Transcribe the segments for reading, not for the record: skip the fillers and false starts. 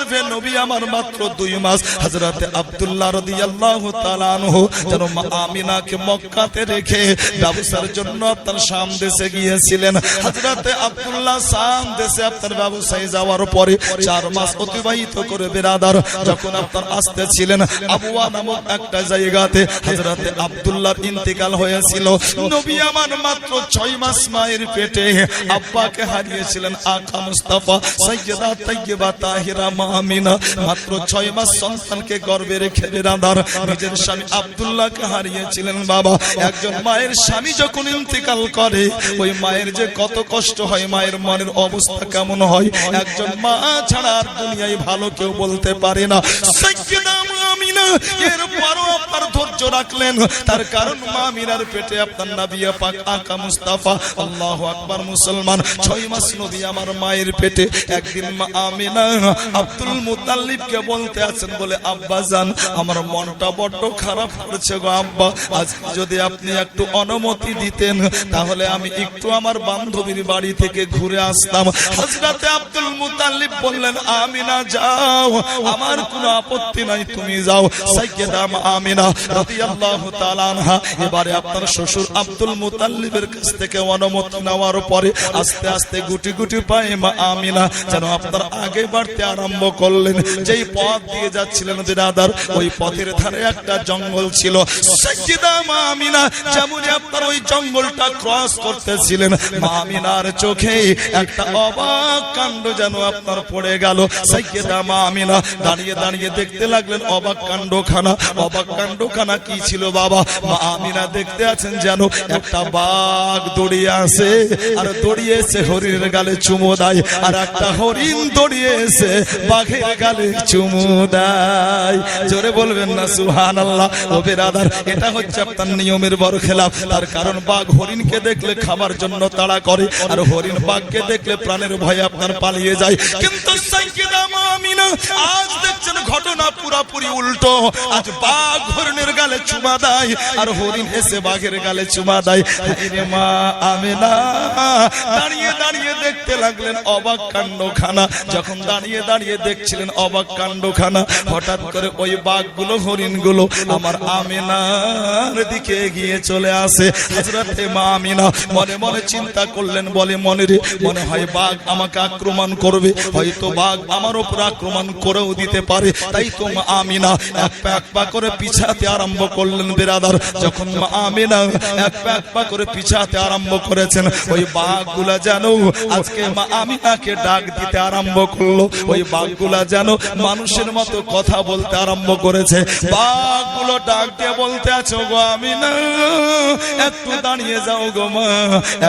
গর্ভে নবী আমার মাত্র 2 মাস। হযরত আব্দুল্লাহ রাদিয়াল্লাহু তাআলা আনহু যেন মা আমিনাকে মক্কাতে রেখে ব্যবসার জন্য আপনার শাম দেশে গিয়েছিলেন। হযরত আব্দুল্লাহ শাম দেশে আপনার ব্যবসায় যাওয়ার পরে 4 মাস অতিবাহিত করে বেরাদার যখন আপনার আসতেছিলেন আবওয়া নামক একটা জায়গাতে হযরত আব্দুল্লাহর ইন্তেকাল হয়েছিল। নবী আমার মাত্র 6 মাস মায়ের পেটে আব্বাকে হারিয়েছিলেন। আকা মুস্তাফা সাইয়্যিদা তাইয়্যিবা তাহিরা মা আমিনা মাত্র 6 মাস সন্তানকে গর্ভে রেখে বেরাদার নিজের স্বামী আব্দুল্লাহকে হারিয়েছিলেন। বাবা, একজন মায়ের স্বামী যখন ইন্তেকাল করে ওই মায়ের যে কত কষ্ট হয়, মায়ের মনের অবস্থা কেমন হয়, একজন মা ছাড়া আর দুনিয়ায় ভালো কেউ বলতে পারে না। সাইয়্যিদা মা আমিনা এরপরও আপনার ধৈর্য রাখলেন, তার কারণ মা আমিনার পেটে আপনার নবী পাক আকা মুস্তাফা আল্লাহু আকবার মুসলমান 6 মাস নবী আমার মায়ের পেটে। একদিন মা আমিনা আব্দুল মুত্তালিবকে বলতে আছেন, বলে আব্বা জান আমার মনটা বড্ড খারাপ করছে গো আব্বা, আজ যদি আপনি একটু অনুমতি দিতেন তাহলে আমি একটু আমার বান্ধবীর বাড়ি থেকে ঘুরে আসতাম। হযরত আব্দুল মুত্তালিব বললেন, আমিনা যাও, আমার কোনো আপত্তি নাই, তুমি যাও। সাইয়্যিদা মা আমিনা রাদিয়াল্লাহু তাআলা আনহা এবারে আপনার শ্বশুর আব্দুল মুত্তালিবের কাছ থেকে অনুমতি নেওয়ার পরে আস্তে আস্তে গুটি গুটি পায়ে মা আমিনা যেন আপনার আগে বাড়তে আরম্ভ করলেন। যেই পথ দিয়ে যাচ্ছিলেন বিরাদার ওই পথের ধারে একটা জঙ্গল ছিল। সাইয়্যিদা মা আমিনা যেমন আপনার ওই জঙ্গলটা ক্রস করতেছিলেন, মা আমিনার চোখে একটা অবাক কাণ্ড যেন আপনার পড়ে গেল। সাইয়্যিদা মা আমিনা দাঁড়িয়ে দাঁড়িয়ে দেখতে লাগলেন অবাক কাণ্ডখানা। অবাক কাণ্ডখানা কি ছিল বাবা? মা আমিনা দেখতে আছেন যেন একটা বাঘ দৌড়িয়ে আসে, আর দৌড়িয়ে এসে হরিণের গালে চুমু দেয়, আর একটা হরিণ দৌড়িয়ে এসে বাঘের গালে চুমু দেয়। জোরে বলবেন না সুবহানাল্লাহ। ও বেরাদার, এটা হচ্ছে আপনার নিয়মের বড় খেলাফ। তার কারণ বাঘ হরিণকে দেখলে খাবার জন্য তাড়া করে, আর হরিণ বাঘকে দেখলে প্রাণের ভয়ে আপনার পালিয়ে যায়। কিন্তু সাইয়্যিদা মা আমিনা আজ দেখছেন ঘটনা পুরোপুরি উল্টো। আজ বাঘ হরিণের গালে চুমা দেয়, আর হরিণ এসে বাঘের গালে চুমা দেয়। হায়রে মা আমিনা দাঁড়িয়ে দাঁড়িয়ে দেখতে লাগলেন অবাক কাণ্ডখানা। যখন দাঁড়িয়ে দাঁড়িয়ে দেখছিলেন অবাক কাণ্ডখানা, হঠাৎ করে ওই বাঘগুলো হরিণগুলো আমার আমিনার দিকে এগিয়ে চলে আসে। হযরতে মা আমিনা মনে মনে চিন্তা করলেন, বলে মনে রে মনে হয় বাঘ আমাকে আক্রমণ করবে, হয়তো বাঘ আমার উপর আক্রমণ করেও দিতে পারে। তাই তো মা আমিনা এক পা করে পিছাতে আরম্ভ করলেন বেরাদার। যখন মা আমিনা এক পা করে পিছাতে আরম্ভ করেছেন, ওই বাঘগুলা যেন আজকে মা আমিনাকে ডাক দিতে আরম্ভ করলো। ওই বাঘগুলা যেন মানুষের মতো কথা বলতে আরম্ভ করেছে। বাঘগুলো ডাক দিয়ে বলতে আছো, গো আমিনা একটু দাঁড়িয়ে যাও গো মা,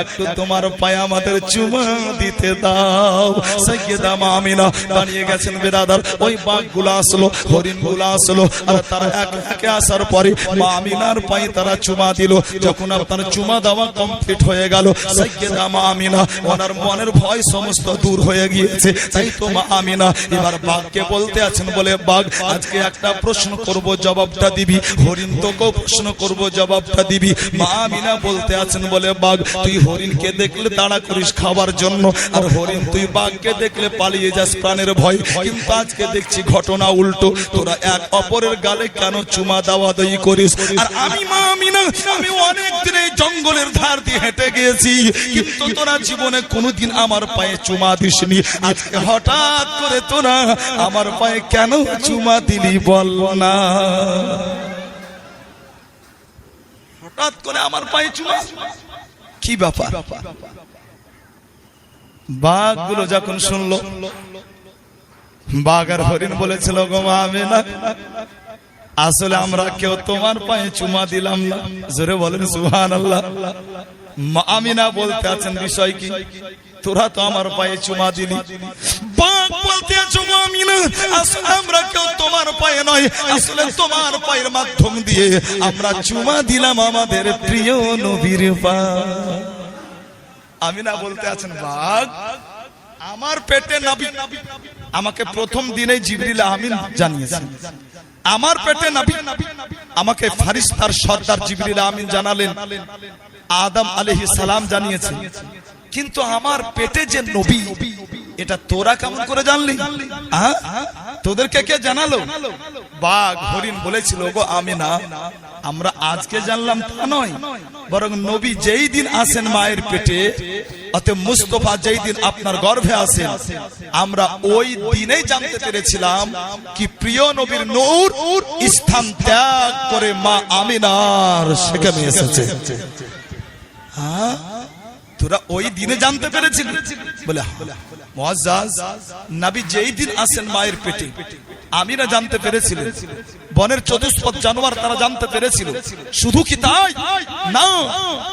একটু তোমার পায়ে আমাদের চুমা দিতে দাও। সাইয়্যিদা মা আমিনা দাঁড়িয়ে গেছেন বেরাদার। ওই বাঘগুলো আসলো, হরিণগুলো আসলো, আর তারা এক একে আসার পরে মা আমিনার পায়ে তারা চুমা দিল। যখন আপনার চুমা দেওয়া কমপ্লিট হয়ে গেল, সাইয়্যিদা মা আমিনা ওনার মনের ভয় সমস্ত দূর হয়ে গিয়েছে। তাই তো মা আমিনা এবার বাঘকে বলতে আছেন, বলে বাঘ আজকে একটা প্রশ্ন করব, জবাবটা দিবি। হরিণ তোকেও প্রশ্ন করব, জবাবটা দিবি। মা আমিনা বলতে আছেন, বলে বাঘ তুই হরিণকে দেখলে তাড়া করিস খাবার জন্য, আর হরিণ তুই বাঘকে দেখলে পালিয়ে যাস প্রাণের ভয়। কিন্তু আজকে দেখছি ঘটনা উল্টো, তোরা এক অপরের গালে কেন চুমা দেওয়া দেই করিস? আর আমি মা আমিনা আমি অনেক দিন এই জঙ্গলের ধার দিয়ে হেঁটে গিয়েছি, কিন্তু তোরা জীবনে কোনোদিন আমার পায়ে চুমা দিসনি। আজকে হঠাৎ করে তোরা আমার পায়ে কেন চুমা দিলি বল না? হঠাৎ করে আমার পায়ে চুমা, কি ব্যাপার? বাঘগুলো যখন শুনলো, বাঘ আর হরিণ বলেছিল, গো মা আমিনা আসলে আমরা কেউ তোমার পায়ে চুমা দিলাম না। জোরে বলেন সুবহানাল্লাহ। মা আমিনা বলতে আছেন, বিষয় কি? তোরা তো আমার পায়ে চুমা দিলি। বাঘ বলতে আছো, গো আমিনা আসলে আমরা কেউ তোমার পায়ে নয়, আসলে তোমার পায়ের মাধ্যম দিয়ে আমরা চুমা দিলাম আমাদের প্রিয় নবীর পায়ে। আমিনা বলতে আছেন, বাঘ আমার পেটে নবী আমাকে প্রথম দিনেই জিবরিল আমিন জানিয়েছেন। আমার পেটে নবী আমাকে ফারিস্তার সর্দার জিবরিল আমিন জানালেন, আদম আলাইহিস সালাম জানিয়েছেন। কিন্তু আমার পেটে যে নবী, এটা তোরা কেমন করে জানলি? তোদেরকে কে জানালো? বাঘ হরিণ বলেছিল গো আমিনা, আমরা আজকে জানলাম তা নয়, বরং নবী যেই দিন আসেন মায়ের পেটে, অতএব মুস্তাফা যেই দিন আপনার গর্ভে আসেন, আমরা ওই দিনেই জানতে পেরেছিলাম কি প্রিয় নবীর নূর স্থান ত্যাগ করে মা আমিনার সেখানে এসেছে। হ্যাঁ, তোরা ওই দিনে জানতে পেরেছিলি? বলে মুআজ্জাজ, নবী যেই দিন আসেন মায়ের পেটে আমিনা জানতে পেরেছিলেন, বনের চতুষ্পদ জানোয়ার তারা জানতে পেরেছিল। শুধু কি তাই না,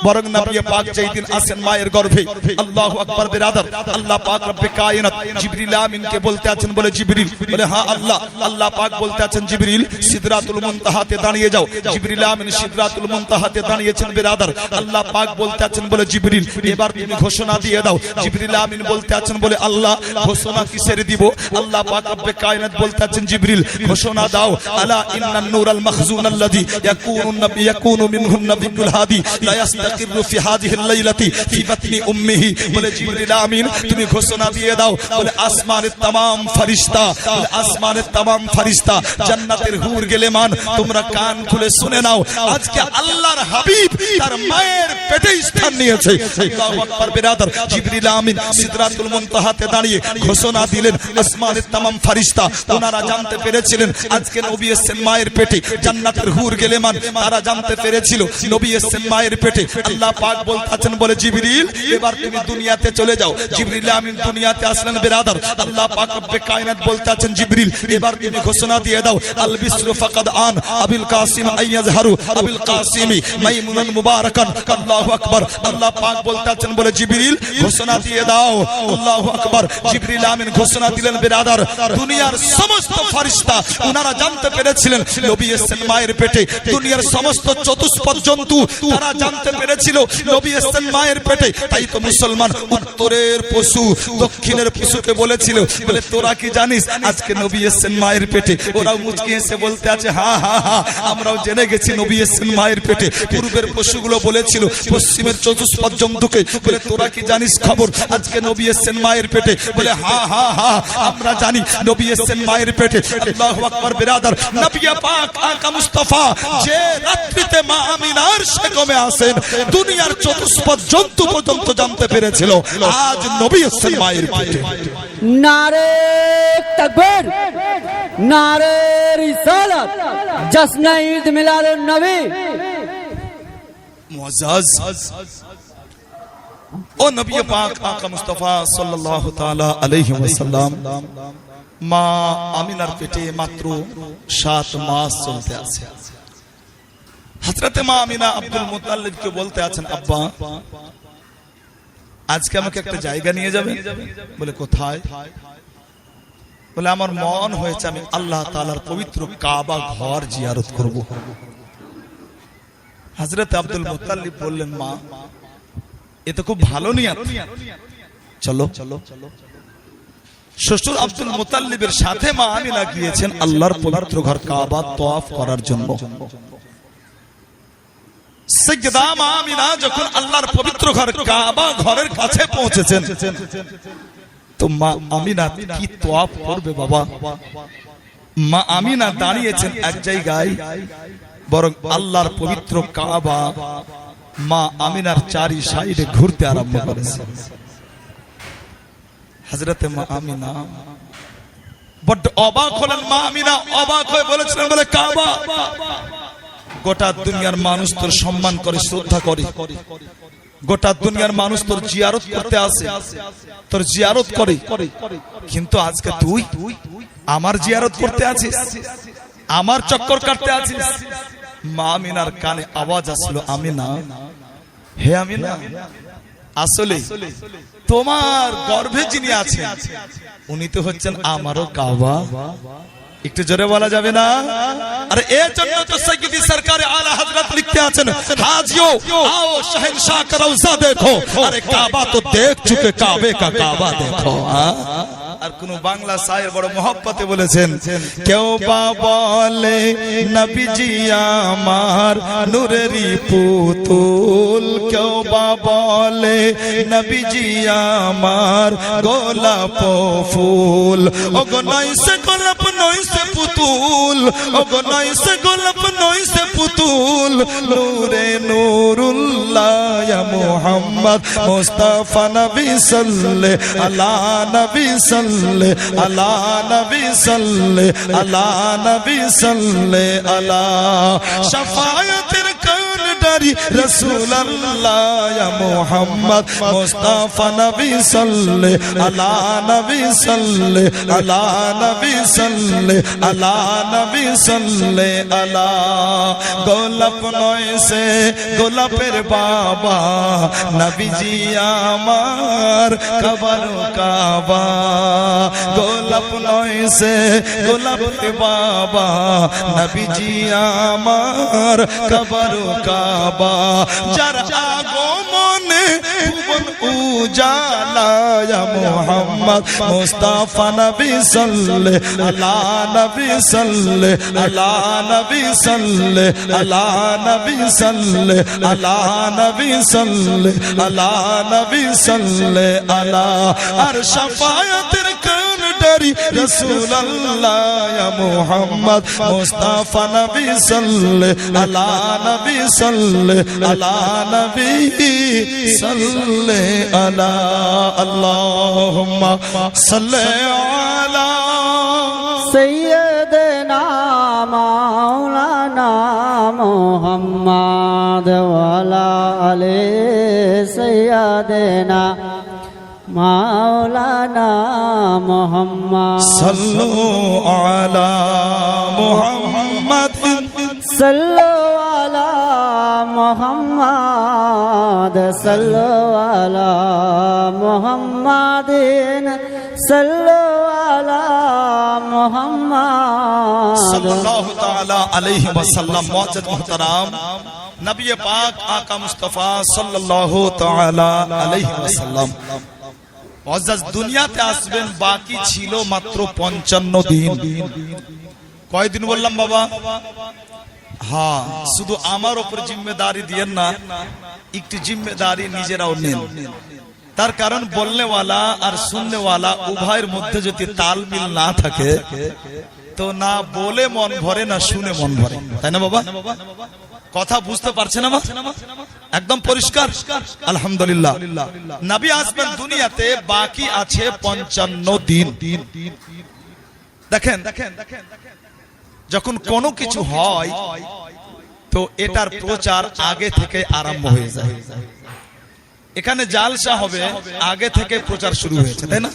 বরং নবী পাক যেই দিন আসেন মায়ের গর্ভে, আল্লাহু আকবার বিরাদার, আল্লাহ পাক রব্বে কায়নাত জিবরিল আমিনকে বলতে আছেন, বলে জিবরিল, বলে হ্যাঁ আল্লাহ, আল্লাহ পাক বলতে আছেন জিবরিল সিদরাতুল মুনতাহাতে দাঁড়িয়ে যাও। জিবরিল আমিন সিদরাতুল মুনতাহাতে দাঁড়িয়েছেন বিরাদার, আল্লাহ পাক বলতে আছেন, বলে জিবরিল এবার তুমি ঘোষণা দিয়ে দাও। জিবরিল আমিন বলতে আছেন, বলে আল্লাহ ঘোষণা কিসের দিব? আল্লাহ পাক রব্বে কায়নাত বলতে আছেন জিবরিল ঘোষণা দাও, আলা ইন্নান নূরাল মাখজুন আল্লাযী ইয়াকুনু মিনহু নাবিয়ুল হাদি লা ইস্তাকিরু ফি হাযিহিল লাইলাতি ফি বাতনি উম্মিহি। বলে জিবরিল আমিন তুমি ঘোষণা দিয়ে দাও, বলে আসমানের तमाम ফেরেশতা, বলে আসমানের तमाम ফেরেশতা, জান্নাতের হুর গেলেমান, তোমরা কান খুলে শুনে নাও, আজকে আল্লাহর হাবিব তার মায়ের পেটে স্থান নিয়েছে। আল্লাহু আকবার বিরাদার, জিবরিল আমিন সিদরাতুল মুনতাহাতে দাঁড়িয়ে ঘোষণা দিলেন, আসমানের तमाम ফেরেশতা ওনারা জানতে পেরেছিলেন আজকে নবী এসেছেন মায়ের পেটে, জান্নাতের হুর গেলেমান তারা জানতে পেরেছিল নবী এসেছেন মায়ের পেটে। আল্লাহ পাক বলতেছেন, বলে জিবরিল এবার তুমি দুনিয়াতে চলে যাও। জিবরিল আমিন দুনিয়াতে আসলেন বিরাদার, আল্লাহ পাক রব্বে কায়নাত বলতে আছেন জিবরিল এবার তুমি ঘোষণা দিয়ে দাও, আল বিসরু ফাকাদ আন আবিল কাসিম আইয়াজহারু আবিল কাসিমি মাইমুনান মুবারাকান। আল্লাহু আকবার, আল্লাহ পাক বলতে আছেন, বলে জিবরিল ঘোষণা দিয়ে দাও। আল্লাহু আকবার, জিবরিল আমিন ঘোষণা দিলেন বিরাদার, দুনিয়ার সমস্ত ফেরেশতা ওনারা জানতে পেরেছিলেন নবী এসেছেন মায়ের পেটে। দুনিয়ার সমস্ত চতুষ্পদ জন্তু তারা জানতে পেরেছিল নবী এসেছেন মায়ের পেটে। তাই তো মুসলমান উত্তরের পশু দক্ষিণের পশুকে বলেছিল, বলে তোরা কি জানিস আজকে নবী এসেছেন মায়ের পেটে? ওরাও মুচকি এসে বলতে আছে, হ্যাঁ হ্যাঁ হ্যাঁ আমরাও জেনে গেছি নবী এসেছেন মায়ের পেটে। পূর্বের পশুগুলো বলেছিল পশ্চিমের চতুষ্পদ জন্তুকে, বলে তোরা কি জানিস খবর আজকে নবী এসেছেন মায়ের পেটে? বলে হ্যাঁ হ্যাঁ হ্যাঁ আমরা জানি নবী এসেছেন মায়ের পেটে। আল্লাহু আকবার বিরাদার, নবী পাক আকা মুস্তাফা যে রাত্রিতে মা আমিনার সেকমে আসেন দুনিয়ার চতুষ্পদ জন্তু পর্যন্ত জানতে পেরেছিল আজ নবী এসেছেন মায়ের পেটে। নারে তাকবীর, নারে রিসালাত, জশ্ন ঈদ মিলাদুন নবী। মুআজ্জাজ ও নবী পাক আকা মুস্তাফা সাল্লাল্লাহু তাআলা আলাইহি ওয়াসাল্লাম মা আমিনার পেটে মাত্র 7 মাস চলতে আছে। হযরতে মা আমিনা আব্দুল মুত্তালিবকে বলতে আছেন, আব্বা আজকে আমাকে একটা জায়গা নিয়ে যাবে। বলে কোথায়? বলে আমার মন হয়েছে আমি আল্লাহ তাআলার পবিত্র কাবা ঘর জিয়ারত করব। হযরতে আব্দুল মুত্তালিব বললেন, মা এ তো খুব ভালো নিয়ত, চলো। শ্বশুর আব্দুল মুত্তালিবের সাথে মা আমিনা গিয়েছেন আল্লাহর পবিত্র ঘর কাবা তওয়াফ করার জন্য। সাইয়্যিদা মা আমিনা যখন আল্লাহর পবিত্র ঘর কাবা ঘরের কাছে পৌঁছেছেন, তো মা আমিনা কি তওয়াফ করবে বাবা? মা আমিনা দাঁড়িয়েছেন এক জায়গায়, বরং আল্লাহর পবিত্র কাবা মা আমিনার চারি সাইডে ঘুরতে আরম্ভ করেছে। হযরতে মা আমিনা বড় অবাক হলেন। মা আমিনা অবাক হয়ে বলেছিলেন, বলে কাবা গোটা দুনিয়ার মানুষ তোর সম্মান করে, শ্রদ্ধা করে, গোটা দুনিয়ার মানুষ তোর জিয়ারত করতে আসে, তোর জিয়ারত করে, কিন্তু আজকে তুই আমার জিয়ারত করতে আছিস, আমার চক্কর কাটতে আছিস। মা আমিনার কানে আওয়াজ আসলো, আমিনা, হে আমিনা, আসলে তোমার গর্ভে যিনি আছেন উনি তো হচ্ছেন আমারও কাবা। একটু জোরে বলা যাবে না? আরে এর জন্য তো সাইয়্যিদি সরকারে আলা হযরত লিখতে আছেন, হাজিও आओ शहंशाह का रौजा देखो, अरे काबा तो देख चुके काबे का काबा देखो। আর কোন বাংলা শায়ের বড় মহব্বতে বলেছেন, কেউ বা বলে নবীজি আমার নূরেরই পুতুল, কেউ বা বলে নবীজি আমার গোলাপ ফুল। ও গো নয় সে গোলাপ নয় ফুল ও গো নয় সে গোলাপ নয় সে পুতুল নূরে নূরুল্লাহ ইয়া মুহাম্মদ মুস্তাফা নবী সাল্লে আলা নবী সাল্লে আলা নবী সাল্লে আলা নবী সাল্লে আলা শাফায়াতের কান্ডারি রাসূলুল্লাহ ইয়া মুহাম্মদ মুস্তাফা নবী সাল্লে আলা নবী সাল্লে আলা নবী সাল্লে আলা নবী সাল্লে আলা গোলাপ নয় সে গোলাপের বাবা নবীজি আমার কবরো কাবা গোলাপ নয় সে গোলাপের বাবা নবীজি আমার কবরো কাবা যার আগমনে ভুবন উজালা ইয়া মুহাম্মদ মুস্তাফা নবী সাল্লে আলা নবী সাল্লে আলা নবী সাল্লে আলা নবী সাল্লে আলা নবী সাল্লে আলা নবী সাল্লে আলা আর শাফায়াতের কান্ডারি রাসূলুল্লাহ ইয়া মুহাম্মদ মুস্তাফা নবী সাল্লে আলা নবী সাল্লে আলা নবী সাল্লে আলা আল্লাহুম্মা সাল্লি আলা सैयदना मौलाना मोहम्मद वाला आले सैयदना मौलाना मोहम्मद सल्लु अला मुहम्मद सल्लु अला मोहम्मद सल्लु अला मोहम्मदिन सल्लु अला मोहम्मद सल्लल्लाहु ताला अलैहि वसल्लम मुअज्जज मुहतरम नबी पाक आका मुस्तफा सल्लल्लाहु ताला अलैहि वसल्लम मुअज्जज দুনিয়াতে আসবেন বাকি ছিল মাত্র 55 দিন কয় দিন বললাম বাবা হ্যাঁ শুধু আমার উপর জিম্মেদারি দিয়েন না একটু জিম্মেদারি নিজেরাও নেন তার কারণ বলনেওয়ালা আর শুননেওয়ালা উভয়ের মধ্যে যদি তালমিল না থাকে তো না বলে মন ভরে না শুনে মন ভরে তাই না বাবা কথা বুঝতে পারছেন না একদম পরিষ্কার আলহামদুলিল্লাহ নবী আসবেন দুনিয়াতে বাকি আছে 55 দিন দেখেন যখন কোনো কিছু হয় তো এটার প্রচার আগে থেকে আরম্ভ হয়ে যায় এখানে জালসা হবে আগে থেকে প্রচার শুরু হয়েছে তাই না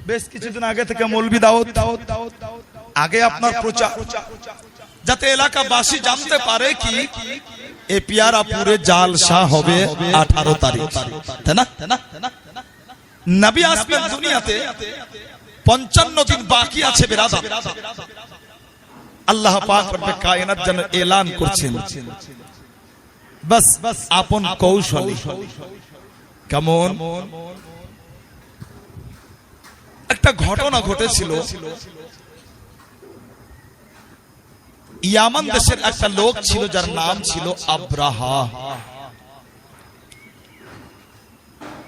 বেশ কিছুদিন আগে থেকে মৌলবি দাওয়াত আগে আপনার প্রচার যাতে এলাকাবাসী জানতে পারে কি এই পিয়ারাপুরে জালসা হবে 18 তারিখ তাই না নবী আসবেন দুনিয়াতে 55 দিন বাকি আছে বিরাদর আল্লাহ পাক রব্বে কায়নাত যেন এলান করছেন বাস আপন কৌশলী কেমন একটা ঘটনা ঘটেছিল ইয়ামান দেশের একটা লোক ছিল যার নাম ছিল আব্রাহা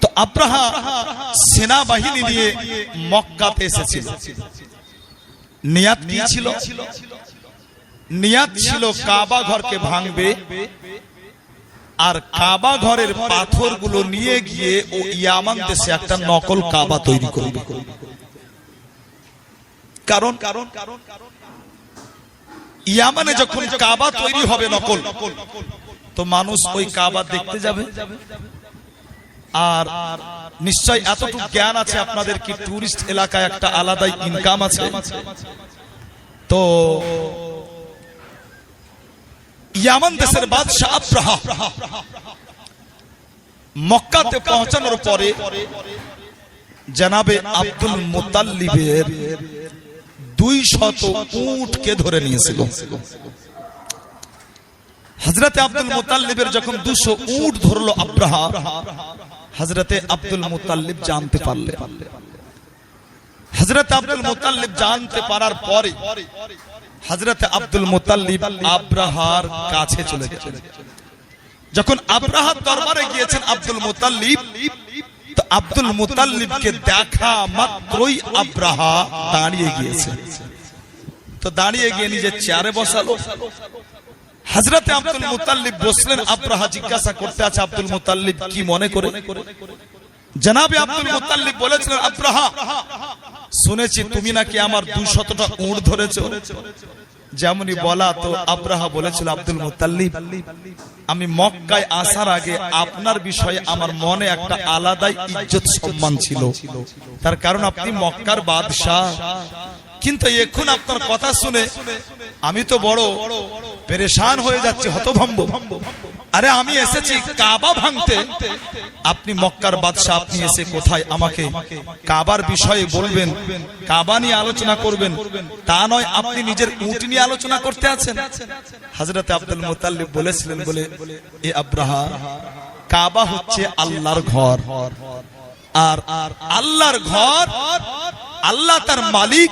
তো আব্রাহা সেনাবাহিনী নিয়ে মক্কাতে এসেছিল নিয়াত কি ছিল নিয়াত ছিল কাবা ঘরকে ভাঙবে আর কাবা ঘরের পাথরগুলো নিয়ে গিয়ে ও ইয়ামান দেশে একটা নকল কাবা তৈরি করবে কারণ ইয়ামানে যখন কাবা তৈরি হবে নকল তো মানুষ ওই কাবা দেখতে যাবে আর নিশ্চয় এতটুকু জ্ঞান আছে আপনাদের কি টুরিস্ট এলাকায় একটা আলাদাই ইনকাম আছে তো ইয়ামান দেশের বাদশা আব্রাহা মক্কাতে পৌঁছানোর পরে জনাবে আব্দুল মুতাল্লিবের 200 উটকে ধরে নিয়েছিল হযরতে আব্দুল মুতাল্লিবের যখন 200 উট ধরলো আব্রাহা হযরতে আব্দুল মুতাল্লিব জানতে পারলেন হযরতে আব্দুল মুতাল্লিব জানতে পারার পরে হযরতে আব্দুল মুতাল্লিব আব্রাহার কাছে চলে গেলেন যখন আব্রাহার দরবারে গিয়েছেন আব্দুল মুতাল্লিব তো আব্দুল মুতাল্লিবকে দেখা মাত্রই আব্রাহা দাঁড়িয়ে গিয়েছে তো দাঁড়িয়ে গিয়ে নিজের চেয়ারে বসালো। হযরতে আব্দুল মুত্তালিব বসলেন। আব্রাহা জিজ্ঞাসা করতে আছে আব্দুল মুত্তালিব কি মনে করে? জনাবে আব্দুল মুত্তালিব বলেছিলেন, আব্রাহা শুনেছি তুমি নাকি আমার 200টা উট ধরেছো। যেমনই বলা তো আব্রাহা বলেছিল, আব্দুল মুত্তালিব আমি মক্কায় আসার আগে আপনার বিষয়ে আমার মনে একটা আলাদাই ইজ্জত সম্মান ছিল, তার কারণ আপনি মক্কার বাদশাহ। কিন্তু এখন আপনার কথা শুনে আমি তো বড় পেরেশান হয়ে যাচ্ছি, হতভম্ব। আরে আমি এসেছি কাবা ভাঙতে, আপনি মক্কার বাদশাহ, আপনি এসে কোথায় আমাকে কাবার বিষয়ে বলবেন, কাবা নিয়ে আলোচনা করবেন, তা নয় আপনি নিজের উট নিয়ে আলোচনা করতে আছেন। হযরত আব্দুল মুত্তালিব বলেছিলেন, বলে এ আব্রাহা, কাবা হচ্ছে আল্লাহর ঘর, আর আল্লাহর ঘর, আল্লাহ তার মালিক।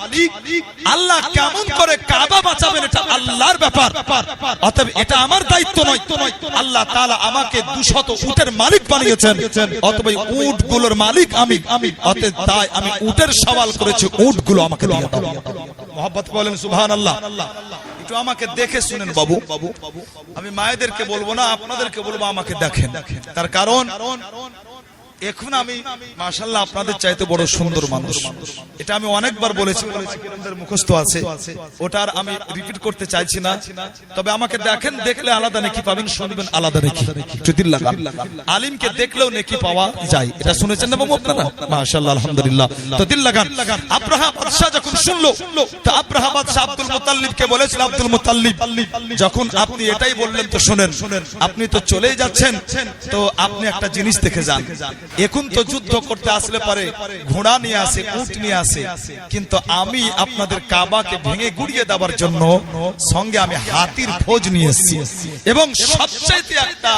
আল্লাহ কেমন করে কাবা বাঁচাবেন এটা আল্লাহর ব্যাপার, অতএব এটা আমার দায়িত্ব নয়। আল্লাহ তাআলা আমাকে 200 উটের মালিক বানিয়েছেন, অতএব উটগুলোর মালিক আমি, অতএব তাই আমি উটের সওয়াল করেছি, উটগুলো আমাকে দিয়ে দাও। মোহাব্বত বলেন সুবহানাল্লাহ। একটু আমাকে দেখে শুনেন বাবু, আমি মায়েদেরকে বলবো না, আপনাদেরকে বলবো আমাকে দেখেন। তার কারণ এখন আমি মাশাআল্লাহ আপনাদের চাইতে বড় সুন্দর মানুষ, এটা আমি অনেকবার বলেছি, কিরমদের মুখস্থ আছে, ওটা আর আমি রিপিট করতে চাইছি না। তবে আমাকে দেখেন, দেখলে আলাদা নেকি পাবেন, শুনবেন আলাদা নেকি। যদি লাগান আলিমকে দেখলেও নেকি পাওয়া যায়, এটা শুনেছেন না বাবু আপনারা? মাশাআল্লাহ আলহামদুলিল্লাহ। তো দিল লাগান। আব্রাহা বাদশা যখন শুনলো, তো আব্রাহা বাদশা আব্দুল মুত্তালিবকে বলেছিল, আব্দুল মুত্তালিব যখন আপনি এটাই বললেন, তো শুনেন, আপনি তো চলেই যাচ্ছেন, তো আপনি একটা জিনিস দেখে যান। এখন তো যুদ্ধ করতে আসলে পারে ঘোড়া নিয়ে আসে, উট নিয়ে আসে, কিন্তু আমি আপনাদের কাবাকে ভেঙে গুড়িয়ে দেওয়ার জন্য সঙ্গে আমি হাতির ফৌজ নিয়ে এসেছি, এবং সবচাইতে একটা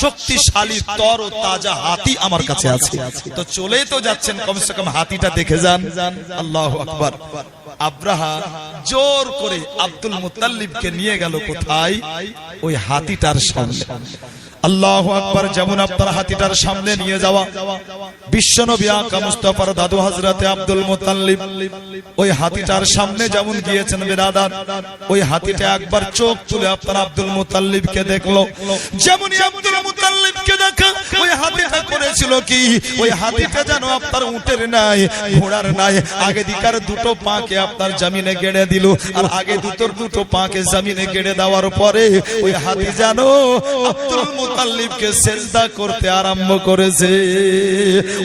শক্তিশালী তর ও তাজা হাতি আমার কাছে আছে। তো চলেই তো যাচ্ছেন, কমসে কম হাতিটা দেখে যান। আল্লাহু আকবার। আব্রাহা জোর করে আব্দুল মুত্তালিবকে নিয়ে গেল কোথায়? ওই হাতিটার সামনে। আল্লাহু আকবার। যেমন আপনার হাতিটার সামনে নিয়ে যাওয়া, বিশ্বনবী আকা মুস্তাফার দাদু হযরতে আব্দুল মুত্তালিব ওই হাতিটার সামনে যেমন গিয়েছেন বিরাদার, ওই হাতিটা একবার চোখ তুলে আপনার আব্দুল মুত্তালিবকে দেখলো। যেমনই আব্দুল মুত্তালিবকে দেখা, ওই হাতিটা করেছিল কি, ওই হাতিটা যেন আপনার উটের নাই, ঘোড়ার নাই, আগে দিকার দুটো পাকে আপনার জমিনে গেড়ে দিল, আর আগে দুটো পাকে জমিনে গেড়ে দেওয়ার পরে ওই হাতি যেন আব্দুল মুত্তালিবকে সিজদা করতে আরম্ভ করেছে।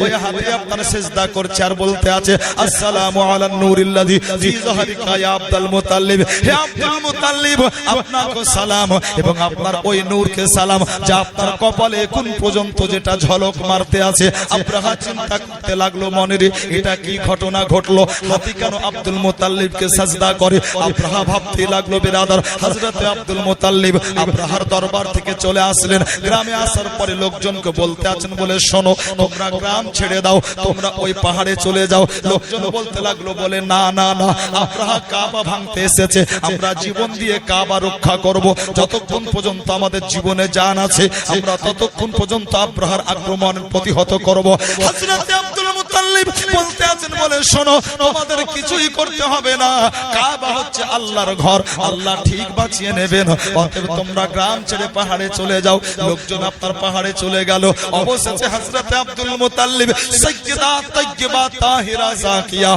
ওই হাতি আপনার সিজদা করছে আর বলতে আছে, আসসালামু আলান নূরিল্লাযী ফি যহরিকা ইয়া আব্দুল মুত্তালিব, হে আব্দুল মুত্তালিব আপনাকে সালাম, এবং আপনার ওই নূরকে সালাম যা আপনার কপালে এখন পর্যন্ত যেটা ঝলক মারতে আছে। আব্রাহা চিন্তা করতে লাগলো মনে, এটা কি ঘটনা ঘটলো, হাতি কেন আব্দুল মুত্তালিবকে সিজদা করে? আব্রাহা ভাবতে লাগলো বিরাদার, হযরতে আব্দুল মুত্তালিব আব্রাহার দরবার থেকে চলে আসলেন। গ্রামে আসার পরে লোকজনকে বলতে আছেন, বলে শোনো, তোমরা গ্রাম ছেড়ে দাও, তোমরা ওই পাহাড়ে চলে যাও। লোকজন বলতে লাগলো, বলে না না না, আব্রাহা কাবা ভাঙতে এসেছে, আমরা জীবন দিয়ে কাবা রক্ষা করব, যতক্ষণ পর্যন্ত আমাদের জীবনে জান আছে আমরা ততক্ষণ পর্যন্ত আব্রাহার আক্রমণ প্রতিহত করব। হযরতে আব্দুল মুত্তালিব বলতে আছেন, বলে শোনো, তোমাদের কিছুই করতে হবে না, কাবা হচ্ছে আল্লাহর ঘর, আল্লাহ ঠিক বাঁচিয়ে নেবেন, অতএব তোমরা গ্রাম ছেড়ে পাহাড়ে চলে যাও। লোকজন আপনার পাহাড়ে চলে গেল। অবশেষে হযরতে আব্দুল মুত্তালিব সাইয়্যিদা তাইয়্যিবা তাহিরা যাকিয়া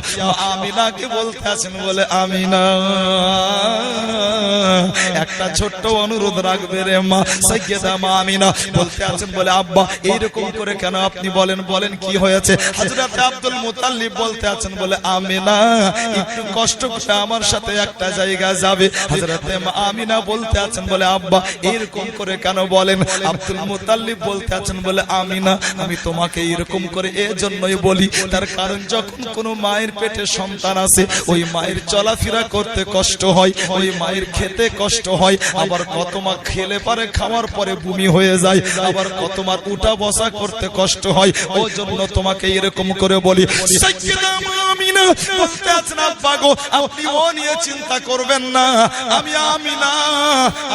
আমিনাকে বলতে আছেন, বলে আমিনা একটা ছোট্ট অনুরোধ রাখবে রে মা। সাইয়্যিদা মা আমিনা বলতে আছেন, বলে আব্বা এইরকম করে কেন আপনি বলেন, বলেন কি হয়েছে? হযরতে আব্দুল মুত্তালিব বলতে আছেন, বলে আমিনা একটু কষ্ট করে আমার সাথে একটা জায়গা যাবে। হযরতে মা আমিনা বলতে আছেন, বলে আব্বা এরকম করে কেন বলেন? আব্দুল মুত্তালিব বলতে আছেন, বলে আমিনা আমি তোমাকে এরকম করে এজন্যই বলি, তার কারণ যখন কোনো মায়ের পেটে সন্তান আছে, ওই মায়ের চলাফেরা করতে কষ্ট হয়, ওই মায়ের খেতে কষ্ট হয়, আবার কত মা খেলে পারে খাওয়ার পরে বমি হয়ে যায়, আবার কত মার উঠা বসা করতে কষ্ট হয়, ওই জন্য তোমাকে এরকম করে বলি সাইয়্যিদা আমিনা বলতে আছেন আব্বা গো আপনি ও নিয়ে চিন্তা করবেন না, আমি আমিনা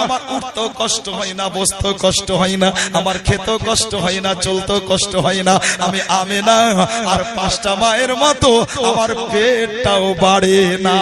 আমার উঠতেও কষ্ট হয় না, বসতেও কষ্ট হয় না, আমার খেতেও কষ্ট হয় না, চলতেও কষ্ট হয় না, আমি আমিনা আর 5টা মায়ের মতো আমার পেটটাও বাড়ে না।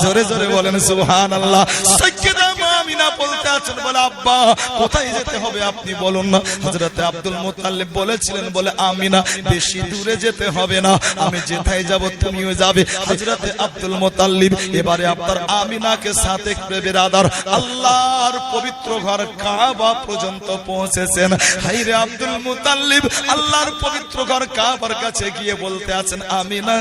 জোরে জোরে বলেন সুবহানাল্লাহ। সাইয়্যিদা আমিনা বলতে আছেন বলে আব্বা কোথায় যেতে হবে আপনি বলুন না। হযরত আব্দুল মুত্তালিব বলেছিলেন বলে আমিনা বেশি দূরে যেতে হবে না, আমি যেথায় যাব তুমিও যাবে। হযরত আব্দুল মুত্তালিব এবারে আপনার আমিনাকে সাথে করে বেরাদার আল্লাহর পবিত্র ঘর কাবা পর্যন্ত পৌঁছেছেন। হায়রে আব্দুল মুত্তালিব আল্লাহর পবিত্র ঘর কাবার কাছে গিয়ে বলতে আছেন আমিনা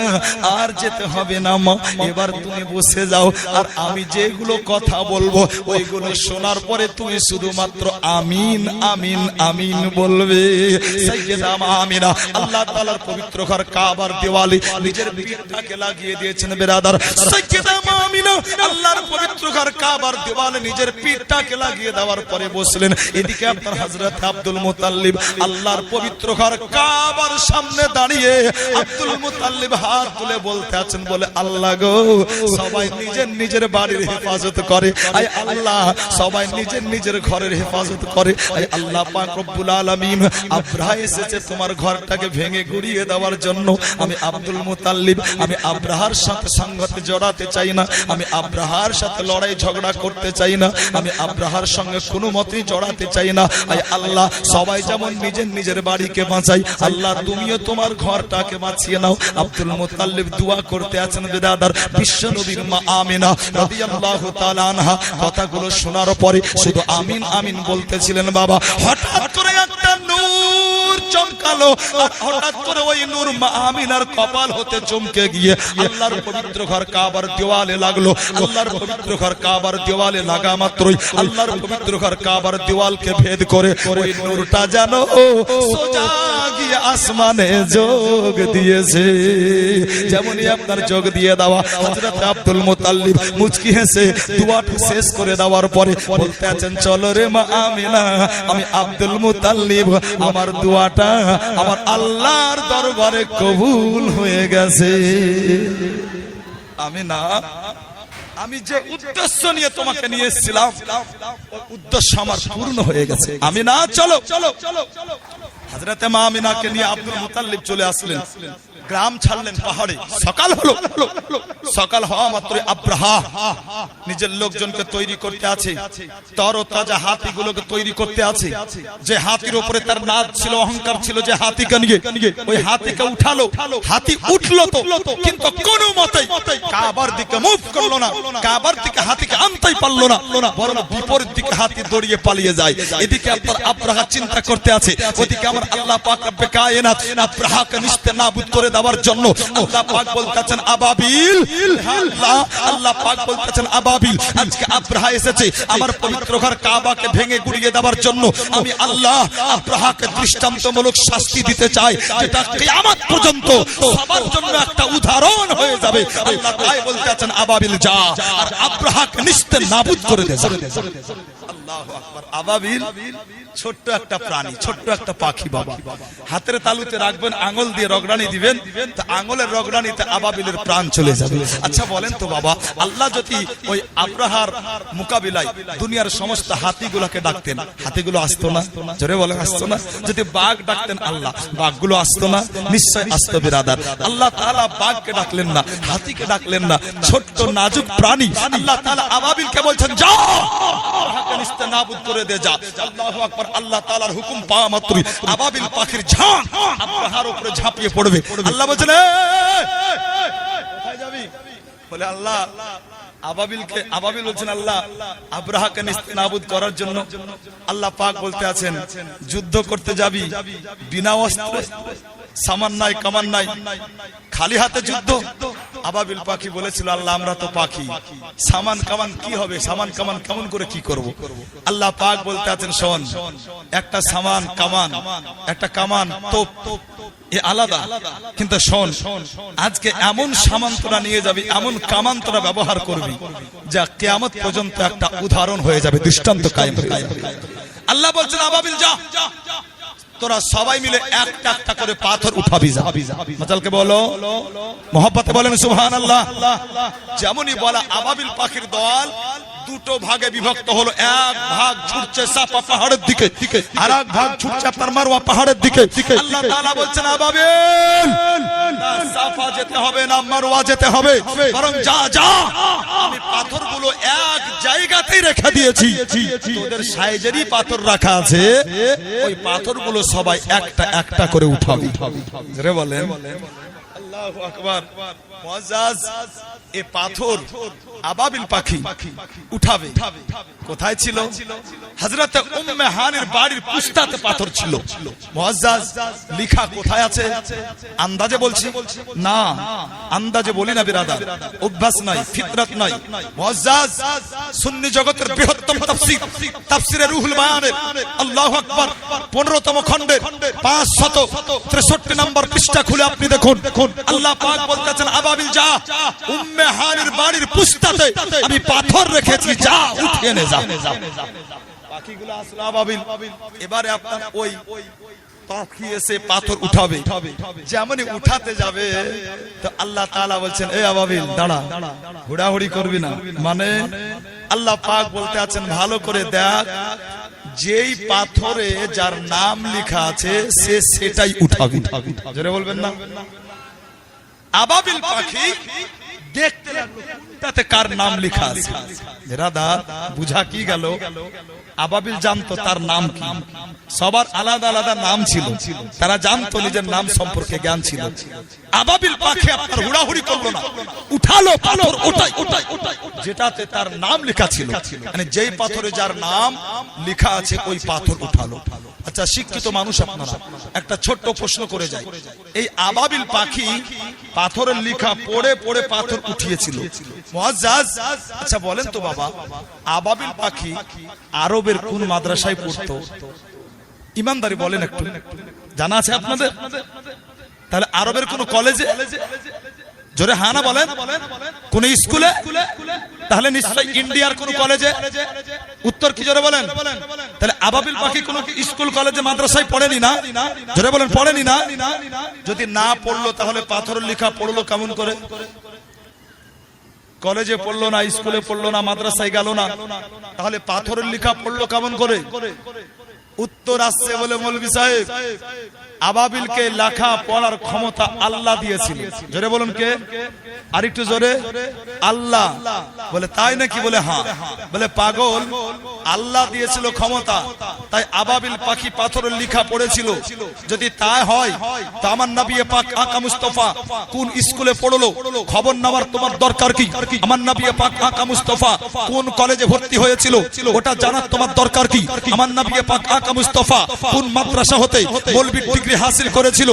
আর যেতে হবে না মা, এবার তুমি বসে যাও, আর আমি যেগুলো কথা বলবো ওইগুলো শোনার পরে তুমি শুধুমাত্র আমিন আমিন আমিন বলবে। সাইয়্যিদা আমিনা আল্লাহ তাআলার পবিত্র ঘর কাবার দেওয়ালে নিজের পিঠটাকে লাগিয়ে দিয়েছেন বেরাদার। সাইয়্যিদা আমিনা আল্লাহর পবিত্র ঘর কাবার দেওয়ালে নিজের পিঠটাকে লাগিয়ে দেওয়ার পরে বসলেন। এদিকে আপনার হযরত আব্দুল মুত্তালিব আল্লাহর পবিত্র ঘর কাবার সামনে দাঁড়িয়ে আব্দুল মুত্তালিব হাত তুলে বলতে আছেন বলে আল্লাহ গো সবাই নিজের নিজের বাড়ির হেফাজত করে, আয় আল্লাহ সবাই নিজের নিজের ঘরের হেফাজত করে, আয় আল্লাহ পাক রব্বুল আলামিন আব্রাহা এসেছে তোমার ঘরটাকে ভেঙে গুড়িয়ে দেওয়ার জন্য। আমি আব্দুল মুত্তালিব আমি আব্রাহার সাথে সংঘাতে জড়াতে চাই না, আমি আব্রাহার সাথে লড়াই ঝগড়া করতে চাই না, আমি আব্রাহার সঙ্গে কোনো মতেই জড়াতে চাই না। আয় আল্লাহ সবাই যেমন নিজের নিজের বাড়িকে বাঁচাই, আল্লাহ তুমিও তোমার ঘরটাকে বাঁচিয়ে নাও। আব্দুল মুত্তালিব দোয়া করতে আছেন বেরাদার। বিশ্ব নবীর মা আমিনা রাদিয়াল্লাহু তাআলা আনহা কথাগুলো শোনার পরে শুধু আমিন আমিন বলতেছিলেন বাবা। হঠাৎ করে একটা নূর চমকালো, আর হঠাৎ করে ওই নূর মা আমিনার কপাল হতে চমকে গিয়ে আল্লাহর পবিত্র ঘর কাবার দেওয়ালে লাগলো। আল্লাহর পবিত্র ঘর কাবার দেওয়ালে লাগা মাত্রই আল্লাহর পবিত্র ঘর কাবার দেওয়ালকে ভেদ করে ওই নূরটা জানো সোজা গিয়ে আসমানে যোগ দিয়েছে। যেমনই আপনার যোগ দিয়ে দেওয়া হযরত আব্দুল মুত্তালিব মুচকি হেসে দোয়াটা শেষ করে দেওয়ার পরে বলতে আছেন চলো রে মা আমিনা, আমি আব্দুল মুত্তালিব আমার দোয়াটা আমার আল্লাহর দরবারে কবুল হয়ে গেছে। আমিনা আমি যে উদ্দেশ্য নিয়ে তোমাকে নিয়ে এসেছিলাম ওই উদ্দেশ্য আমার পূর্ণ হয়ে গেছে। আমিনা চলো চলো চলো। হযরত মা আমিনাকে নিয়ে আব্দুল মুত্তালিব চলে আসলেন, গ্রাম ছাড়লেন পাহাড়ে। সকাল হলো, সকাল হওয়া মাত্র আব্রাহা নিজের লোকজনকে তৈরি করতে আছে, তরতাজা হাতিগুলোকে তৈরি করতে আছে। যে হাতির উপরে তার নাচ ছিল, অহংকার ছিল, যে হাতিকে নিয়ে ওই হাতিকে উঠালো। হাতি উঠলো তো, কিন্তু কোনো মতেই কাবার দিকে মুভ করলো না, কাবার দিকে হাতিকে আনতেই পারলো না, বরং বিপরীত দিকে হাতি দৌড়িয়ে পালিয়ে যায়। এদিকে আপনার আব্রাহা চিন্তা করতে আছে, ওদিকে আমার আল্লাহ পাক রব্বে কায়নাত আব্রাহাকে নিস্তেনাবুদ করে দেওয়ার জন্য আল্লাহ পাক বলতেছেন আবাবিল, আল্লাহ পাক বলতেছেন আবাবিল আজকে আব্রাহা এসেছে আমার পবিত্র ঘর কাবাকে ভেঙে গুড়িয়ে দেওয়ার জন্য। আমি আল্লাহ আব্রাহাকে দৃষ্টান্তমূলক শাস্তি দিতে চাই, যেটা কিয়ামত পর্যন্ত সবার জন্য একটা উদাহরণ হয়ে যাবে। আল্লাহ তাই বলতেছেন আবাবিল যা আর আব্রাহাকে নিস্তেনাবুদ করে দে। আল্লাহু আকবার। আবাবিল ছোট্ট একটা প্রাণী, ছোট্ট একটা পাখি বাবা। হাতের তালুতে রাখবেন, আঙ্গুল দিয়ে রগড়ানি দিবেন, তো আঙ্গুলের রগড়ানিতে আবাবিলের প্রাণ চলে যাবে। আচ্ছা বলেন তো বাবা, আল্লাহ যদি ওই আব্রাহার মোকাবিলায় দুনিয়ার সমস্ত হাতিগুলোকে ডাকতেন, হাতিগুলো আসতো না? জোরে বলেন আসতো না? যদি বাঘ ডাকতেন আল্লাহ, বাঘগুলো আসতো না? নিশ্চয় আসতো বিরাদার। আল্লাহ তাআলা বাঘকে ডাকলেন না, হাতিকে ডাকলেন না, ছোট্ট নাজুক প্রাণী আল্লাহ তাআলা আবাবিলকে বলছেন যা আব্রাহাকে নিস্তেনাবুদ করে দে যা। আল্লাহু আকবার। আল্লাহ তাআলার হুকুম পাওয়া মাত্রই আবাবিল পাখির ঝাঁক আব্রাহার উপরে ঝাঁপিয়ে পড়বে। আল্লাহ বলেন কোথায় যাবি? বলে আল্লাহ আবাবিল বলছেন আল্লাহ আব্রাহাকে নিস্তেনাবুদ করার জন্য। আল্লাহ পাক বলতে আছেন যুদ্ধ করতে যাবি বিনা অস্ত্রে, সামান নাই কামান নাই, খালি হাতে যুদ্ধ? আবাবিল পাখি বলেছিল আল্লাহ আমরা তো পাখি, সামান কামান কি হবে, সামান কামান কেমন করে কি করব? আল্লাহ পাক বলতে আছেন শোন, একটা সামান কামান একটা কামান তোপ এ আলাদা, কিন্তু শোন আজকে এমন সামান তোরা নিয়ে যাবি, এমন কামান তোরা ব্যবহার করবি যা কিয়ামত পর্যন্ত একটা উদাহরণ হয়ে যাবে, দৃষ্টান্ত কায়েম হয়ে যাবে। আল্লাহ বলছেন আবাবিল যা তোরা সবাই মিলে একটা একটা করে পাথর উঠাবি যা। মাতালকে বলো, মোহাব্বতে বলেন সুবহানাল্লাহ। যেমনই বলা আবাবিল পাখির দল দুটো ভাগে বিভক্ত হলো। এক ভাগ ছুটছে সাফা পাহাড়ের দিকে, আর এক ভাগ ছুটছে আপনার মারওয়া পাহাড়ের দিকে। আল্লাহ তাআলা বলছেন আবাবিল না সাফা যেতে হবে না মারওয়া যেতে হবে, বরং যা যা আমি পাথরগুলো এক জায়গাতেই রেখে দিয়েছি। তোদের সাইজেরই পাথর রাখা আছে, ওই পাথরগুলো সবাই একটা একটা করে উঠাবি। জোরে বলেন আল্লাহু আকবার। মুআজ্জাজ এ পাথর আবাবিল পাখি উঠাবে কোথায় ছিল? হযরত উম্মে হানির বাড়ির পুস্তাতে পাথর ছিল। মুআজ্জাজ লেখা কোথায় আছে? আন্দাজে বলছি না, আন্দাজে বলি না বিরাদার, অভ্যাস নাই, ফিতরাত নাই। মুআজ্জাজ সুন্নি জগতের বৃহত্তম তাফসীর তাফসীরে রুহুল বায়ানের আল্লাহু আকবার 15তম খণ্ডের 563 নম্বর পৃষ্ঠা খুলে আপনি দেখুন, আল্লাহ পাক বলতেছেন আবাবিল যা, উম্মে হানির বাড়ির পুস্তাতে আমি পাথর রেখেছি, যা উঠিয়ে নে যা। পাখিগুলো আসলো আবাবিল। এবারে আপনার ওই পাখি এসে পাথর উঠাবে, যেমনই উঠাতে যাবে তো আল্লাহ তাআলা বলছেন এ আবাবিল দাঁড়া, হুড়াহুড়ি করবি না। মানে আল্লাহ পাক বলতে আছেন ভালো করে দেখ, যেই পাথরে যার নাম লেখা আছে সে সেটাই উঠাবি। জোরে বলবেন না। আবাবিল পাখি দেখতে লাগলো তাতে কার নাম লেখা আছে। বিরাদার বুঝা কি গেল? আবাবিল জানতো তার নাম কি, সবার আলাদা আলাদা নাম ছিল, তারা জানতো নিজের নাম সম্পর্কে জ্ঞান ছিল। আবাবিল পাখি আপনার হুড়াহুড়ি করলো না, উঠালো পাথর, ওটাই ওটাই ওটাই যেটাতে তার নাম লেখা ছিল, মানে যেই পাথরে যার নাম লেখা আছে ওই পাথর উঠালো। আচ্ছা শিক্ষিত মানুষ আপনারা, একটা ছোট্ট প্রশ্ন করে যায়, এই আবাবিল পাখি পাথরের লেখা পড়ে পড়ে পাথর উঠিয়েছিল। মুআজ্জাজ আচ্ছা বলেন তো বাবা, আবাবিল পাখি আরবের কোন মাদ্রাসায় পড়তো? ইমানদারি বলেন একটু, জানা আছে আপনাদের? তাহলে আরবের কোন কলেজে? জোরে হ্যাঁ না বলেন। কোন স্কুলে? তাহলে নিশ্চয়ই ইন্ডিয়ার কোন কলেজে। উত্তর কি জোরে বলেন? তাহলে আবাবিল পাখি কোন স্কুল কলেজে মাদ্রাসায় পড়েনি না? জোরে বলেন পড়েনি না? যদি না পড়লো তাহলে পাথরের লেখা পড়লো কেমন করে? কলেজে পড়লো না, স্কুলে পড়লো না, মাদ্রাসায় গেল না, তাহলে পাথরের লেখা পড়লো কেমন করে? উত্তর আসছে বলে মৌলভী সাহেব, আবাবিলকে লেখা পড়ার ক্ষমতা আল্লাহ দিয়েছিল। জোরে বলুন কে? আর একটু জোরে। আল্লাহ। বলে তাই নাকি? বলে হ্যাঁ। বলে পাগল, আল্লাহ দিয়েছিল ক্ষমতা, তাই আবাবিল পাখি পাথরের লেখা পড়েছিল। যদি তাই হয় তো আমার নবী পাক আকা মুস্তাফা কোন স্কুলে পড়লো খবর নেওয়ার তোমার দরকার কি? আমার নবী পাক আকা মুস্তাফা কোন কলেজে ভর্তি হয়েছিল ওটা জানার তোমার দরকার কি? আমার নবী পাক আকা মুস্তাফা কোন মাদ্রাসা হতে মৌলবী ডিগ্রি হাসিল করেছিল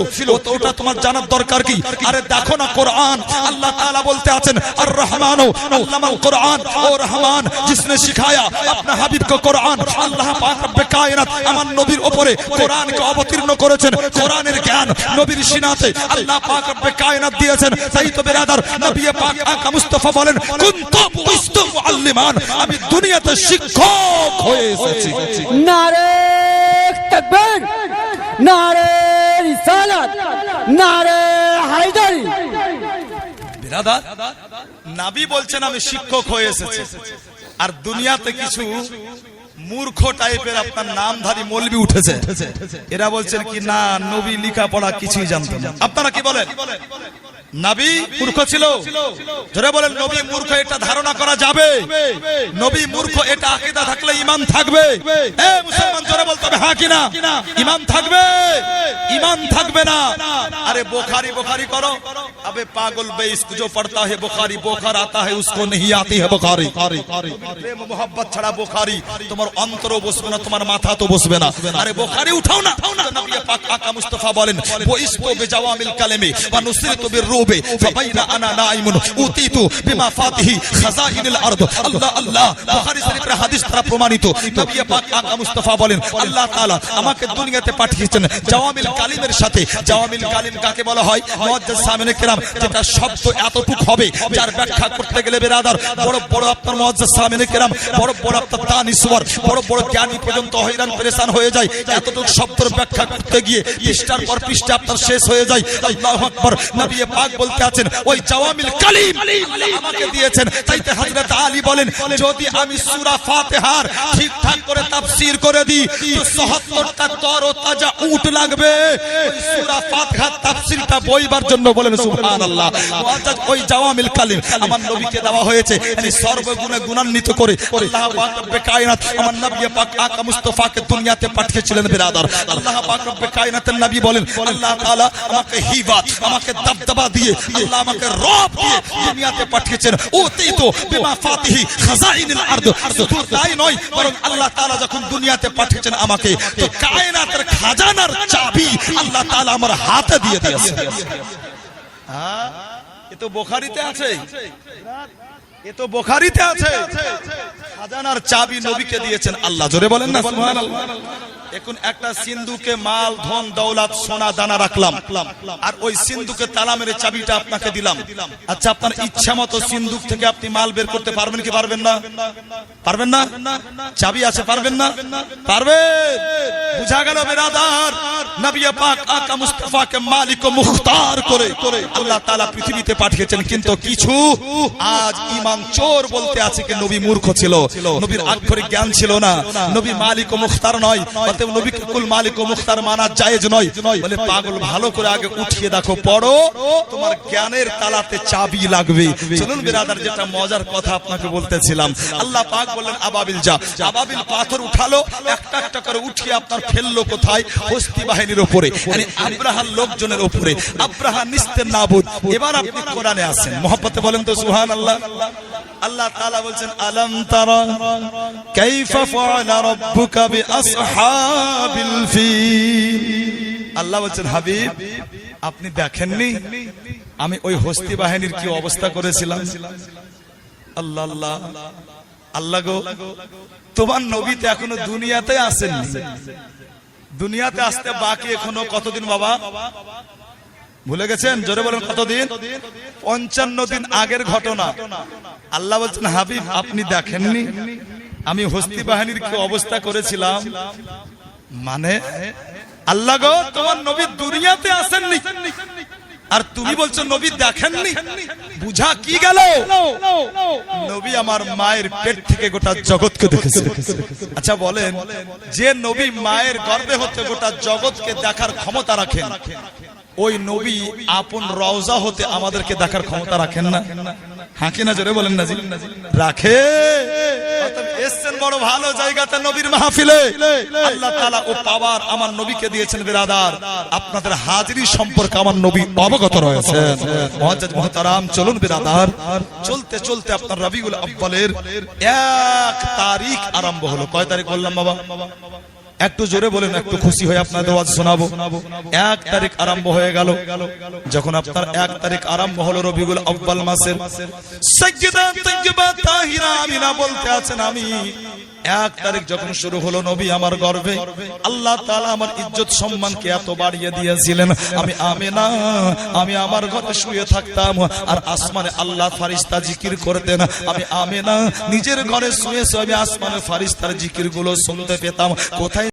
ওটা তোমার জানার দরকার কি? আরে দেখো না কোরআন, আল্লাহ তাআলা বলতে আছেন আর রহমান আল্লামাল কোরআন, ও রহমান जिसने सिखाया अपने हबीब को कुरान। আল্লাহ পাক রব্বে কায়নাত আমার নবীর উপরে কোরআনকে অবতীর্ণ করেছেন, কোরআনের জ্ঞান নবীর সিনাতে আল্লাহ পাক রব্বে কায়নাত দিয়েছেন। তাই তো বিরাদার নবী পাক আকা মুস্তাফা বলেন কুনতু বুইস্তু মুআল্লিমান, আমি দুনিয়াতে শিক্ষক হয়ে এসেছি। নারে তাকবীর, নারে রিসালাত, নারে হায়দারি। বিরাদার নবী বলছেন আমি শিক্ষক হয়ে এসেছি, আর দুনিয়াতে কিছু মূর্খ টাইপের আপনার নামধারী মৌলবি উঠেছে, এরা বলছেন কি না নবী লেখা পড়া কিছুই জানতো না। আপনারা কি বলেন? নবী মূর্খ ছিল? জোরে বলেন নবী মূর্খ এটা ধারণা করা যাবে? নবী মূর্খ এটা আকীদা থাকলে ঈমান থাকবে? এ মুসলমান জোরে বলতে হবে হ্যাঁ কি না? ঈমান থাকবে? ঈমান থাকবে না। আরে বুখারী বুখারী করো, अबे पागल बे इसको जो पढ़ता है बुखारी बोखर आता है उसको नहीं आती है बुखारी। प्रेम मोहब्बत छड़ा बुखारी তোমার অন্তরও বসবে না, তোমার মাথা তো বসবে না। আরে বুখারী উঠাও না। নবী পাক আকা মুস্তাফা বলেন বইস্তু বিজাওয়ামিল কালামি ওয়া নুসরিতু বিররুবি ফাবাইনা আনা নাইমুন উতিতু বিমা ফাতিহি খাজাইনিল আরদ। আল্লাহ আল্লাহ বুখারী শরীফের হাদিস দ্বারা প্রমাণিত। নবী পাক আকা মুস্তাফা বলেন আল্লাহ তাআলা আমাকে দুনিয়াতে পাঠিয়েছেন জাওয়ামিল কালিমের সাথে। জাওয়ামিল কালিম কাকে বলা হয়? মুআজ্জাজ সামিনে কেরাম কেরাম, যেটা শব্দ এতটুক হবে যার ব্যাখ্যা করতে গেলে বেরাদার বড় বড় আপনার মুআজ্জাজ সামিনে কেরাম, বড় বড় আপনার দানিশওয়ার, বড় বড় জ্ঞানী পর্যন্ত হয়রান পেরেশান হয়ে যায়। এতটুক শব্দের ব্যাখ্যা করতে গিয়ে পৃষ্ঠার পর পৃষ্ঠা আপনার শেষ হয়ে যায়। আল্লাহু আকবার। নবী পাক বলতে আছেন ওই জাওয়ামিল কালিম আল্লাহ আমাকে দিয়েছেন। তাইতে হযরত আলী বলেন যদি আমি সূরা ফাতিহার ঠিকঠাক করে তাফসীর করে দিই তো ৭৭টা তরতাজা উট লাগবে ওই সূরা ফাতিহার তাফসীরটা বইবার জন্য। বলেন সুবহানাল্লাহ। মুআজ্জাজ ওই জাওয়ামিল কালিম আমার নবীকে দেওয়া হয়েছে, তিনি সর্বগুণে গুণান্বিত করে আল্লাহ পাক রব্বে কায়নাত আমার নবী পাক আকা মুস্তাফাকে দুনিয়াতে পাঠিয়েছিলেন বিরাদার। আল্লাহ পাক রব্বে কায়নাতের নবী বলেন আল্লাহ তাআলা আমাকে হিবা আমাকে দবদবা দিয়ে আল্লাহ আমাকে রব দিয়ে দুনিয়াতে পাঠিয়েছেন। ওতেই তো বিমা ফাতিহি খাজাইনুল আরদ। শুধু তাই নয় বরং আল্লাহ তাআলা যখন দুনিয়াতে পাঠিয়েছেন আমাকে তো কায়নাতের খাজানার চাবি আল্লাহ তাআলা আমার হাতে দিয়ে দিয়েছেন। হ্যাঁ এ তো বুখারীতে আছে, এ তো বুখারীতে আছে। খাজানার চাবি নবীকে দিয়েছেন আল্লাহ। জোরে বলেন না সুবহানাল্লাহ। এখন একটা সিন্ধুকে মাল ধন দৌলত সোনা দানা রাখলাম আর ওই সিন্ধুকে তালা মেরে চাবিটা আপনাকে দিলাম। আচ্ছা আপনার ইচ্ছা মতো সিন্ধুক থেকে আপনি মাল বের করতে পারবেন কি পারবেন না? পারবেন না? চাবি আছে পারবেন না? পারবেন। বুঝা গেল বিরাদার নবী পাক আকা মুস্তাফাকে মালিক ও মুখতার করে আল্লাহ তাআলা পৃথিবীতে পাঠিয়েছেন। কিন্তু কিছু আজ ঈমান চোর বলতে আছে কি নবী মূর্খ ছিল, নবীর আক্ষরিক জ্ঞান ছিল না, নবী মালিক ও মুখতার নয়, অতএব নবীকে কুল মালিক ও মুখতার মানা জায়েজ নয়। বলে পাগল ভালো করে আগে উঠিয়ে দেখো পড়ো, তোমার জ্ঞানের তালাতে চাবি লাগবে। চলুন বিরাদার যেটা মজার কথা আপনাকে বলতেছিলাম, আল্লাহ পাক বললেন আবাবিল যা। আবাবিল পাথর উঠালো একটা একটা করে উঠিয়ে আপনার ফেললো কোথায়? হস্তি বাহিনীর উপরে, মানে আব্রাহার লোকজনের উপরে। আব্রাহা নিস্তের নাবুদ। এবার আপনি কোরআনে আসেন, মহব্বতে বলেন তো সুবহানাল্লাহ। আল্লাহ তাআলা বলছেন আলাম তারা কাইফা ফাআলা রাব্বুকা বিআসহাবিল ফিল। আল্লাহ বলছেন হাবিব আপনি দেখেননি আমি ওই হস্তি বাহিনীর কি অবস্থা করেছিলাম? আল্লাহ আল্লাহ আল্লাহ গো, তোমার নবী তো এখনো দুনিয়াতে আসেননি, দুনিয়াতে আসতে বাকি এখনো কতদিন বাবা? ভুলে গেছেন? জোরে বলেন কতদিন? ৫৫ দিন আগের ঘটনা। আল্লাহ বলছেন হাবিব আপনি দেখেননি আমি হস্তি বাহিনীর কি অবস্থা করেছিলাম? মানে আল্লাহ গো তোমার নবী দুনিয়াতে আসেননি আর তুমি বলছো নবী দেখেননি, বুঝা কি গেল? নবী আমার মায়ের পেট থেকে গোটা জগৎকে দেখেছে। আচ্ছা বলেন যে নবী মায়ের গর্ভে হতে গোটা জগৎকে দেখার ক্ষমতা রাখেন, ওই নবী আপন রওজা হতে আমাদেরকে দেখার ক্ষমতা রাখেন না? হ্যাঁ কিনা জোরে বলেন না? রাখে। এসছেন বড় ভালো জায়গাতে নবীর মাহফিলে, আল্লাহ তাআলা ও পাওয়ার আমার নবীকে দিয়েছেন বিরাদার। আপনাদের হাজিরি সম্পর্কে আমার নবী অবগত রয়েছেন। মুআজ্জাজ মুহতারাম চলুন বিরাদার, চলতে চলতে আপনার রবিউল আউয়ালের 1 তারিখ আরম্ভ হলো। কয় তারিখ বললাম বাবা? একটু জোরে বলেন, একটু খুশি হয়ে আপনাদের ওয়াজ শোনাবো। 1 তারিখ আরম্ভ হয়ে গেল। যখন আপনার 1 তারিখ আরম্ভ হলো রবিউল আউয়াল মাসের, সাইয়্যিদা তাইয়্যিবা তাহিরা আমিনা বলতে আছেন আমি 1 তারিখ যখন শুরু হলো নবী আমার গর্ভে, আল্লাহ তাআলা আমার ইজ্জত সম্মানকে এত বাড়িয়ে দিয়েছিলেন। আমি আমিনা আমি আমার ঘরে শুয়ে থাকতাম আর আসমানে আল্লাহ ফারিস্তা জিকির করতেন। আমি আমিনা নিজের ঘরে শুয়ে শুয়ে আমি আসমানে ফারিস্তার জিকিরগুলো শুনতে পেতাম। কোথায়